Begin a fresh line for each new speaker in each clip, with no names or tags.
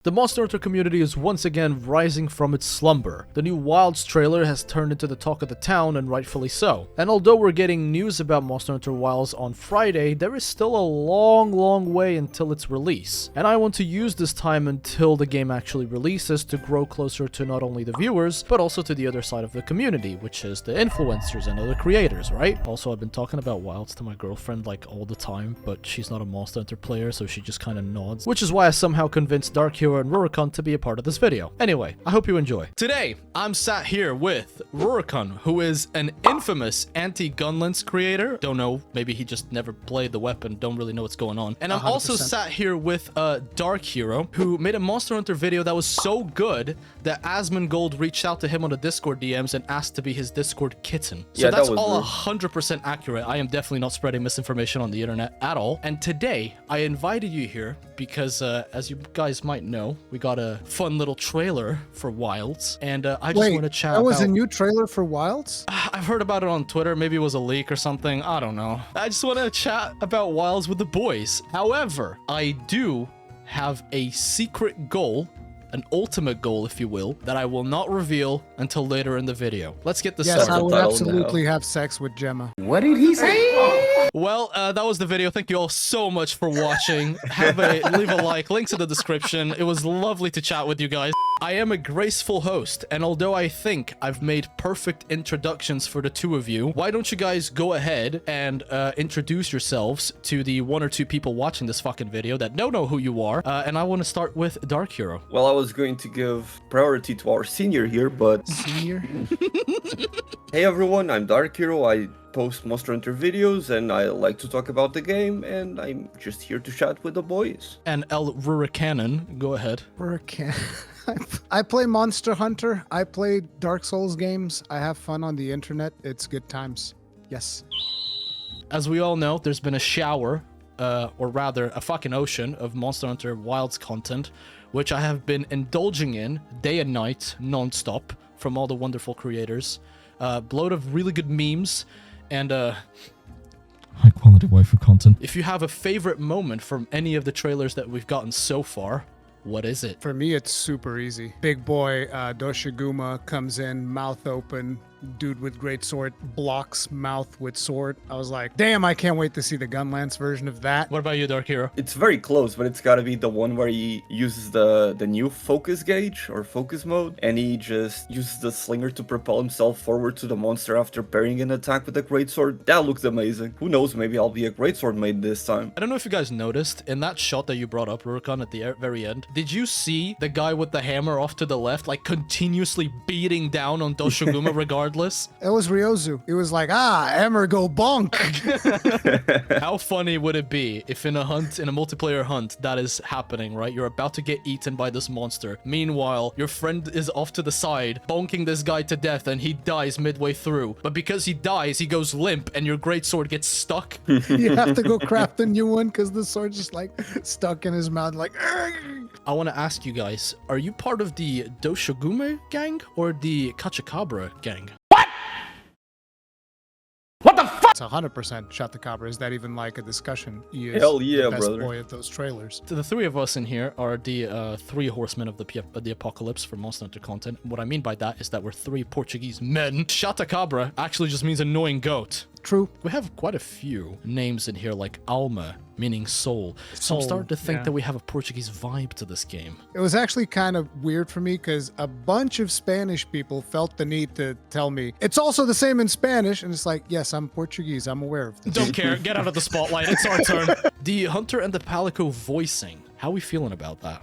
The Monster Hunter community is once again rising from its slumber. The new Wilds trailer has turned into the talk of the town, and rightfully so. And although we're getting news about Monster Hunter Wilds on Friday, there is still a long way until its release. And I want to use this time until the game actually releases to grow closer to not only the viewers, but also to the other side of the community, which is the influencers and other creators, right? Also, I've been talking about Wilds to my girlfriend like all the time, but she's not a Monster Hunter player, so she just kind of nods, which is why I somehow convinced Dark Hero and Rurikon to be a part of this video. Anyway, I hope you enjoy. Today, I'm sat here with Rurikon, who is an infamous anti-gunlance creator. Don't know, maybe he just never played the weapon, don't really know what's going on. And I'm
100%.
also sat here with Dark Hero, who made a Monster Hunter video that was so good that Asmongold reached out to him on the Discord DMs and asked to be his Discord kitten. So
Yeah,
that's
that was
all
rude.
100% accurate. I am definitely not spreading misinformation on the internet at all. And today, I invited you here because, as you guys might know, we got a fun little trailer for Wilds, and I just want to chat
that was
about...
a new trailer for Wilds?
I've heard about it on Twitter. Maybe it was a leak or something. I don't know. I just want to chat about Wilds with the boys. However, I do have a secret goal, an ultimate goal, if you will, that I will not reveal until later in the video. Let's get this
Yes, I
started.
would
Title
absolutely have sex with Gemma.
What did he say?
Well, that was the video. Thank you all so much for watching. Leave a like, links in the description. It was lovely to chat with you guys. I am a graceful host, and although I think I've made perfect introductions for the two of you, why don't you guys go ahead and introduce yourselves to the one or two people watching this fucking video that don't know who you are, and I want to start with Dark Hero.
Well, I was going to give priority to our senior here, but
Senior?
hey everyone, I'm Dark Hero. I post Monster Hunter videos and I like to talk about the game, and I'm just here to chat with the boys.
And El Rurikanen, go ahead.
I play Monster Hunter. I play Dark Souls games. I have fun on the internet. It's good times. Yes.
As we all know, there's been a shower, or rather a fucking ocean of Monster Hunter Wilds content, which I have been indulging in day and night, non-stop, from all the wonderful creators. Load of really good memes, and high quality waifu content. If you have a favorite moment from any of the trailers that we've gotten so far, what is it?
For me, it's super easy. Big boy Doshiguma comes in, mouth open. Dude with great sword blocks mouth with sword. I was like, damn, I can't wait to see the Gunlance version of that.
What about you, Dark Hero?
It's very close, but it's gotta be the one where he uses the new focus gauge or focus mode, and he just uses the slinger to propel himself forward to the monster after parrying an attack with a greatsword. That looked amazing. Who knows, maybe I'll be a greatsword maid this time.
I don't know if you guys noticed, in that shot that you brought up, Rurikon, at the very end, did you see the guy with the hammer off to the left, like, continuously beating down on Doshiguma regardless?
It was Ryozu. It was like, hammer go bonk.
How funny would it be if in a multiplayer hunt, that is happening, right? You're about to get eaten by this monster. Meanwhile, your friend is off to the side, bonking this guy to death, and he dies midway through. But because he dies, he goes limp, and your greatsword gets stuck.
You have to go craft a new one because the sword's just like stuck in his mouth, like. "Argh."
I want to ask you guys, are you part of the Doshogume gang or the Kachikabra gang?
It's 100% Shatakabra. Is that even like a discussion? He is
Hell yeah,
the best
brother.
boy at those trailers.
So the three of us in here are the three horsemen of the apocalypse for Monster Hunter content. What I mean by that is that we're three Portuguese men. Shatakabra actually just means annoying goat.
True.
We have quite a few names in here, like Alma, meaning soul. So I'm
Soul,
starting to think
yeah.
that we have a Portuguese vibe to this game.
It was actually kind of weird for me because a bunch of Spanish people felt the need to tell me it's also the same in Spanish, and it's like, yes, I'm Portuguese. I'm aware of this.
Don't care. Get out of the spotlight. It's our turn. The Hunter and the Palico voicing. How are we feeling about that?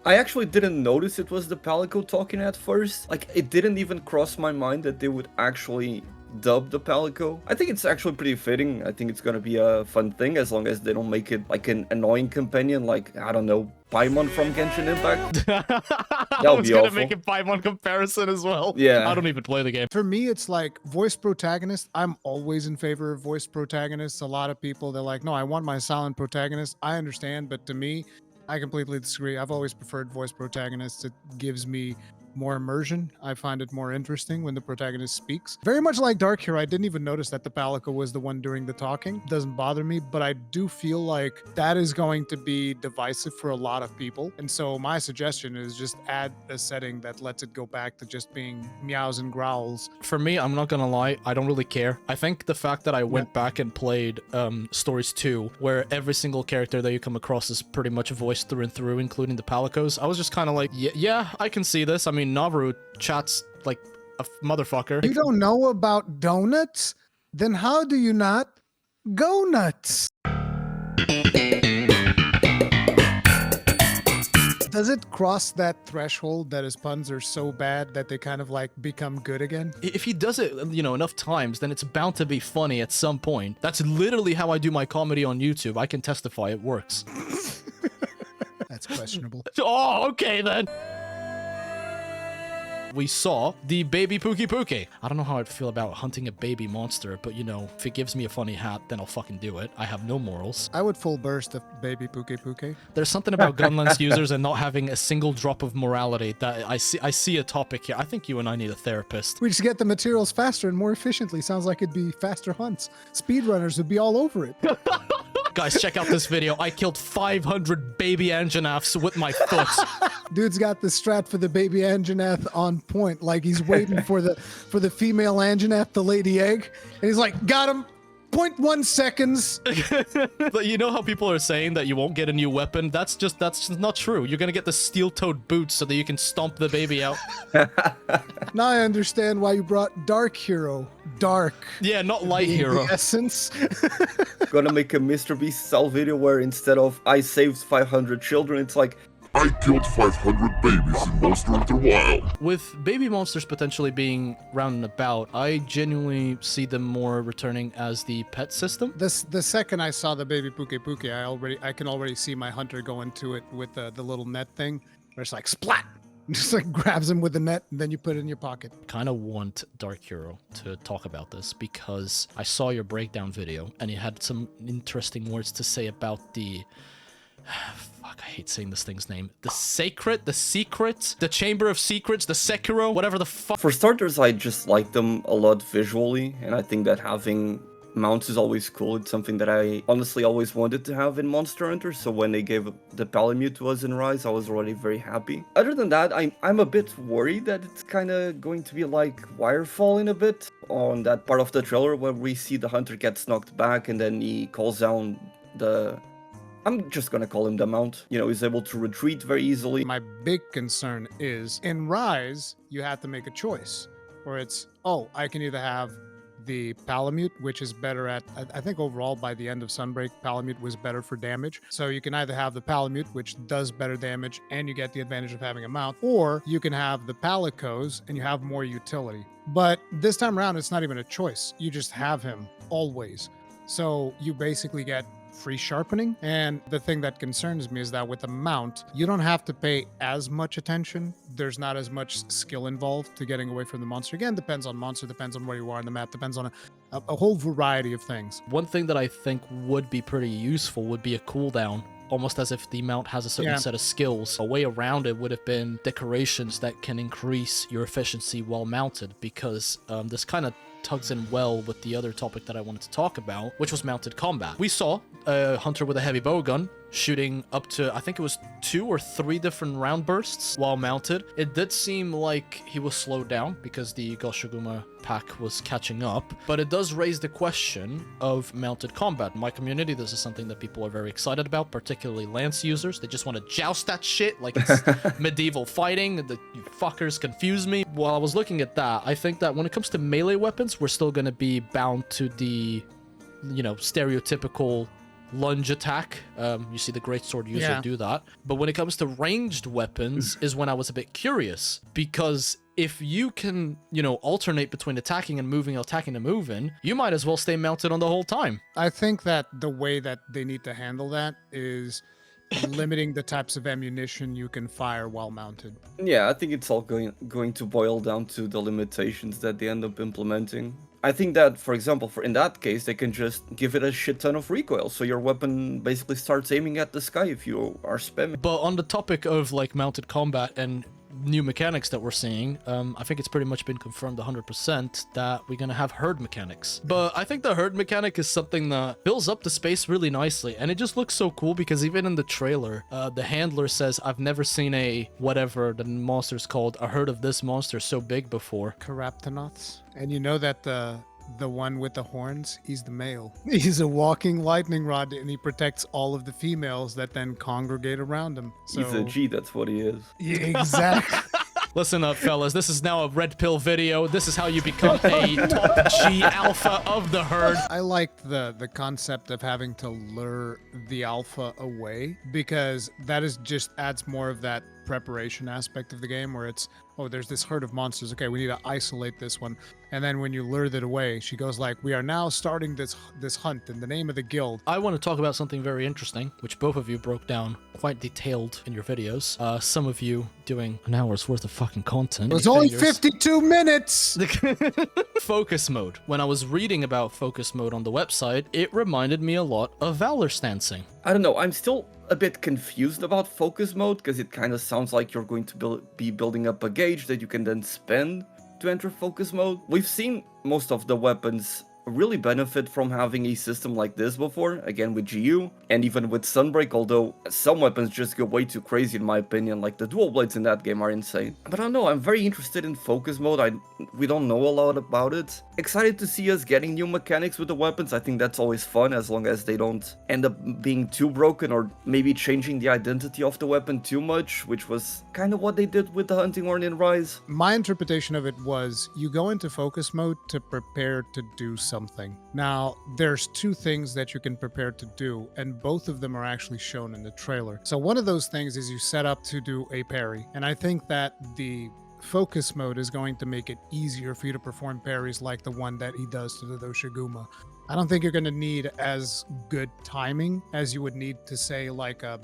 I actually didn't notice it was the Palico talking at first. Like, it didn't even cross my mind that they would actually dub the Palico. I think it's actually pretty fitting. I think it's gonna be a fun thing as long as they don't make it like an annoying companion, like, I don't know, Paimon from Genshin Impact.
I was
be
gonna
awful.
make a Paimon comparison as well.
Yeah.
I don't even play the game.
For me, it's like voice protagonist. I'm always in favor of voice protagonists. A lot of people, they're like, no, I want my silent protagonist. I understand, but to me, I completely disagree. I've always preferred voice protagonists. It gives me more immersion. I find it more interesting when the protagonist speaks. Very much like Dark Hero, I didn't even notice that the Palico was the one doing the talking. Doesn't bother me, but I do feel like that is going to be divisive for a lot of people. And so my suggestion is just add a setting that lets it go back to just being meows and growls.
For me, I'm not gonna lie, I don't really care. I think the fact that I went back and played Stories 2, where every single character that you come across is pretty much voiced through and through, including the Palicos, I was just kind of like, yeah, I can see this. I mean, Naru chats like a motherfucker.
You don't know about donuts? Then how do you not go nuts? Does it cross that threshold that his puns are so bad that they kind of like become good again?
If he does it, enough times, then it's bound to be funny at some point. That's literally how I do my comedy on YouTube. I can testify it works.
That's questionable.
Oh, okay then. We saw the baby Pookie Pookie. I don't know how I'd feel about hunting a baby monster, but if it gives me a funny hat, then I'll fucking do it. I have no morals.
I would full burst of baby Pookie Pookie.
There's something about Gunlance users and not having a single drop of morality that I see a topic here. I think you and I need a therapist.
We just get the materials faster and more efficiently. Sounds like it'd be faster hunts. Speedrunners would be all over it.
Guys, check out this video. I killed 500 baby Anjanaths with my foot.
Dude's got the strat for the baby Anjanath on point, like he's waiting for the female Anjanath, the lady egg, and he's like, got him. 0.1 seconds.
But you know how people are saying that you won't get a new weapon? That's just not true. You're gonna get the steel-toed boots so that you can stomp the baby out.
Now I understand why you brought Dark Hero. Dark.
Yeah, not Light Hero.
The essence.
Gonna make a Mr. Beast style video where instead of I saved 500 children, it's like
I killed 500 babies in Monster Hunter Wild.
With baby monsters potentially being round and about, I genuinely see them more returning as the pet system.
The second I saw the baby Pookie Pookie, I can already see my hunter going to it with the little net thing, where it's like splat. Just like grabs him with the net, and then you put it in your pocket.
Kind of want Dark Hero to talk about this because I saw your breakdown video and you had some interesting words to say about the fuck, I hate saying this thing's name. The Secret, the Chamber of Secrets, the Sekiro, whatever the fuck.
For starters, I just like them a lot visually, and I think that having mounts is always cool. It's something that I honestly always wanted to have in Monster Hunter, so when they gave the Palamute to us in Rise, I was already very happy. Other than that, I'm a bit worried that it's kind of going to be like Wirefall in a bit, on that part of the trailer where we see the hunter gets knocked back and then he calls down the... I'm just gonna call him the Mount. He's able to retreat very easily.
My big concern is, in Rise, you have to make a choice, where it's, oh, I can either have the Palamute, which is better at, I think overall by the end of Sunbreak, Palamute was better for damage. So you can either have the Palamute, which does better damage, and you get the advantage of having a mount, or you can have the Palicos, and you have more utility. But this time around, it's not even a choice. You just have him, always. So you basically get free sharpening, and the thing that concerns me is that with a mount, you don't have to pay as much attention. There's not as much skill involved to getting away from the monster. Again, depends on monster, depends on where you are on the map, depends on a whole variety of things.
One thing that I think would be pretty useful would be a cooldown, almost as if the mount has a certain set of skills. A way around it would have been decorations that can increase your efficiency while mounted, because this kind of tugs in well with the other topic that I wanted to talk about, which was mounted combat. We saw a hunter with a heavy bowgun shooting up to, I think it was 2 or 3 different round bursts while mounted. It did seem like he was slowed down because the Goshuguma pack was catching up, but it does raise the question of mounted combat. In my community, this is something that people are very excited about, particularly Lance users. They just want to joust that shit like it's medieval fighting. You fuckers confuse me. While I was looking at that, I think that when it comes to melee weapons, we're still going to be bound to the, stereotypical lunge attack. You see the greatsword user do that. But when it comes to ranged weapons is when I was a bit curious, because if you can, alternate between attacking and moving, you might as well stay mounted on the whole time.
I think that the way that they need to handle that is limiting the types of ammunition you can fire while mounted.
Yeah, I think it's all going to boil down to the limitations that they end up implementing. I think that, for example, in that case, they can just give it a shit ton of recoil, so your weapon basically starts aiming at the sky if you are spamming.
But on the topic of mounted combat and new mechanics that we're seeing, I think it's pretty much been confirmed 100% that we're gonna have herd mechanics. But I think the herd mechanic is something that builds up the space really nicely, and it just looks so cool because even in the trailer, the handler says, "I've never seen a whatever the monster's called, a herd of this monster so big before."
Caraptonauts. And you know that the one with the horns, he's the male. He's a walking lightning rod, and he protects all of the females that then congregate around him. So,
He's a G, that's what he is.
Yeah, exactly.
Listen up, fellas. This is now a red pill video. This is how you become a top G alpha of the herd.
I liked the concept of having to lure the alpha away, because that is just adds more of that preparation aspect of the game where it's, oh, there's this herd of monsters. Okay, we need to isolate this one. And then when you lure it away, she goes like, we are now starting this hunt in the name of the guild.
I want to talk about something very interesting, which both of you broke down quite detailed in your videos. Some of you doing an hour's worth of fucking content.
It was only 52 minutes!
Focus mode. When I was reading about focus mode on the website, it reminded me a lot of Valor Stancing.
I don't know, I'm still a bit confused about focus mode, because it kind of sounds like you're going to be building up a gauge that you can then spend to enter focus mode. We've seen most of the weapons really benefit from having a system like this before, again with GU, and even with Sunbreak, although some weapons just go way too crazy in my opinion, like the dual blades in that game are insane. But I don't know, I'm very interested in focus mode. We don't know a lot about it. Excited to see us getting new mechanics with the weapons. I think that's always fun, as long as they don't end up being too broken or maybe changing the identity of the weapon too much, which was kind of what they did with the hunting horn in Rise.
My interpretation of it was, you go into focus mode to prepare to do something. Now, there's two things that you can prepare to do, and both of them are actually shown in the trailer. So one of those things is you set up to do a parry, and I think that the focus mode is going to make it easier for you to perform parries like the one that he does to the Doshiguma. I don't think you're going to need as good timing as you would need to say like a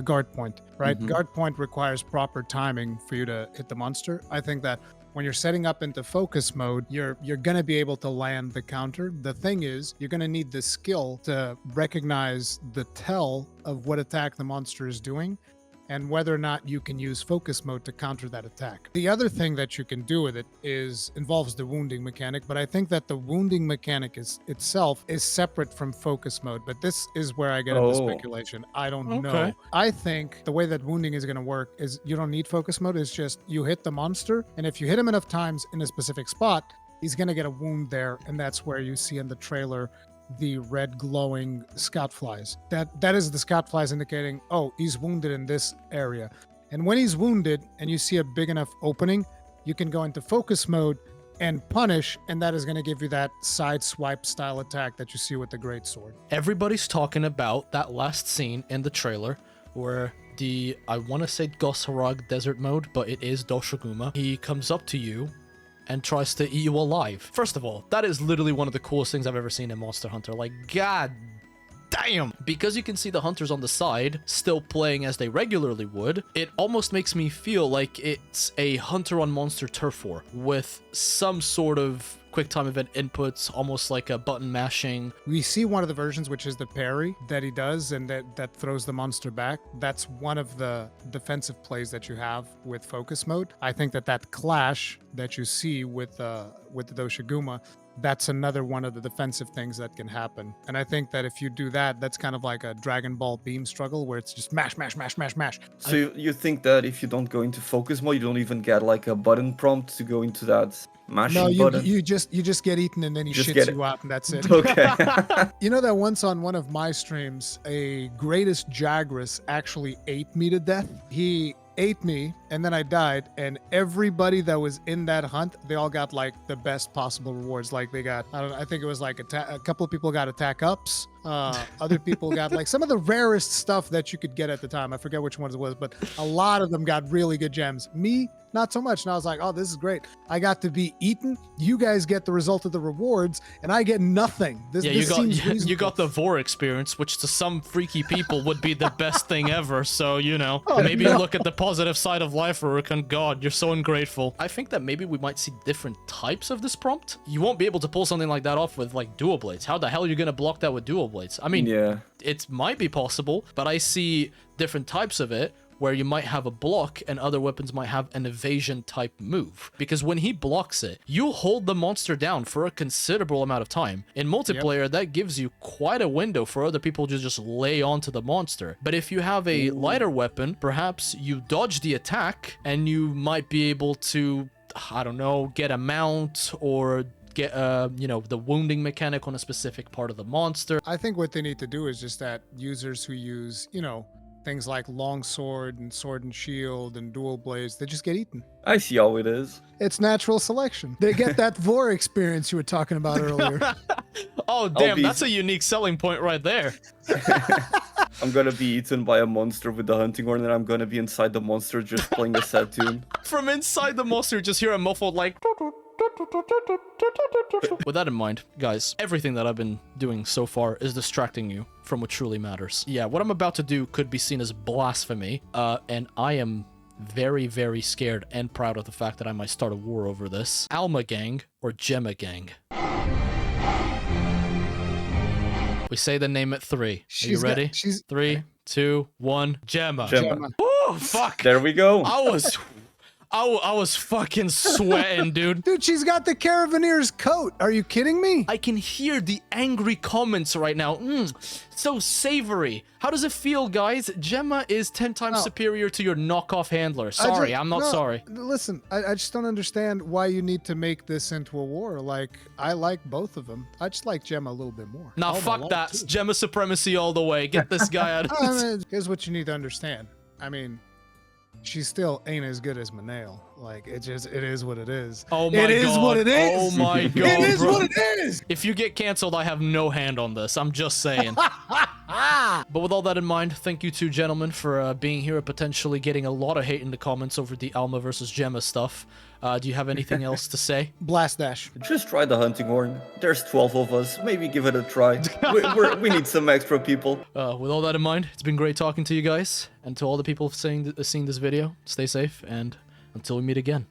guard point, right? Guard point requires proper timing for you to hit the monster. I think that when you're setting up into focus mode, you're going to be able to land the counter. The thing is, you're going to need the skill to recognize the tell of what attack the monster is doing, and whether or not you can use focus mode to counter that attack. The other thing that you can do with it involves the wounding mechanic, but I think that the wounding mechanic itself is separate from focus mode, but this is where I get into speculation. I don't know. I think the way that wounding is going to work is you don't need focus mode. It's just you hit the monster, and if you hit him enough times in a specific spot, he's going to get a wound there, and that's where you see in the trailer the red glowing scout flies. That is the scout flies indicating, oh, he's wounded in this area. And when he's wounded and you see a big enough opening, you can go into focus mode and punish, and that is going to give you that side swipe style attack that you see with the great sword.
Everybody's talking about that last scene in the trailer where I want to say Gosharag desert mode, but it is Doshiguma. He comes up to you and tries to eat you alive. First of all, that is literally one of the coolest things I've ever seen in Monster Hunter. Like, god damn! Because you can see the hunters on the side still playing as they regularly would, it almost makes me feel like it's a Hunter on Monster Turf War with some sort of quick time event inputs, almost like a button mashing.
We see one of the versions, which is the parry that he does, and that throws the monster back. That's one of the defensive plays that you have with focus mode. I think that clash that you see with the Doshiguma, that's another one of the defensive things that can happen. And I think that if you do that, that's kind of like a Dragon Ball beam struggle where it's just mash, mash, mash, mash, mash.
So you think that if you don't go into focus mode, you don't even get like a button prompt to go into that mashing button?
No, you just get eaten and then he
Just
shits
get
you out and that's it.
Okay.
You know that once on one of my streams, a greatest Jagras actually ate me to death? He ate me and then I died, and everybody that was in that hunt, they all got like the best possible rewards. Like they got, I think it was like a couple of people got attack ups. Other people got like some of the rarest stuff that you could get at the time. I forget which ones it was, but a lot of them got really good gems. Me, not so much. And I was like, oh, this is great. I got to be eaten. You guys get the result of the rewards, and I get nothing.
You got the Vor experience, which to some freaky people would be the best thing ever. So, maybe look at the positive side of life, Rurikan. God, you're so ungrateful. I think that maybe we might see different types of this prompt. You won't be able to pull something like that off with like dual blades. How the hell are you going to block that with dual blades? I mean,
Yeah.
it might be possible, but I see different types of it where you might have a block and other weapons might have an evasion type move. Because when he blocks it, you hold the monster down for a considerable amount of time. In multiplayer, that gives you quite a window for other people to just lay onto the monster. But if you have a lighter weapon, perhaps you dodge the attack and you might be able to, I don't know, get a mount or get the wounding mechanic on a specific part of the monster.
I think what they need to do is just that users who use, things like long sword and shield and dual blades, they just get eaten.
I see how it is.
It's natural selection. They get that vor experience you were talking about earlier.
Oh damn, that's a unique selling point right there.
I'm gonna be eaten by a monster with the hunting horn, and I'm gonna be inside the monster just playing a sad tune.
From inside the monster, just hear a muffled like. With that in mind, guys, everything that I've been doing so far is distracting you from what truly matters. Yeah, what I'm about to do could be seen as blasphemy, and I am very, very scared and proud of the fact that I might start a war over this. Alma Gang or Gemma Gang? We say the name at 3. Are you ready? 3, 2, 1. Gemma.
Gemma.
Oh, fuck.
There we go.
I was fucking sweating, dude.
Dude, she's got the Carabineer's coat. Are you kidding me?
I can hear the angry comments right now. So savory. How does it feel, guys? Gemma is 10 times superior to your knockoff handler. Sorry, I'm not sorry.
Listen, I just don't understand why you need to make this into a war. Like, I like both of them. I just like Gemma a little bit more.
Nah, fuck that. Too. Gemma supremacy all the way. Get this guy out of this.
Here's what you need to understand. I mean, she still ain't as good as Manale. Like, it is what it is.
Oh my god.
It is what it is.
Oh my god.
It is
bro.
what it is.
If you get canceled, I have no hand on this. I'm just saying. But with all that in mind, thank you two gentlemen for being here and potentially getting a lot of hate in the comments over the Alma versus Gemma stuff. Do you have anything else to say?
Blast Dash.
Just try the hunting horn. There's 12 of us. Maybe give it a try. We need some extra people.
With all that in mind, it's been great talking to you guys. And to all the people seeing this video, stay safe and until we meet again.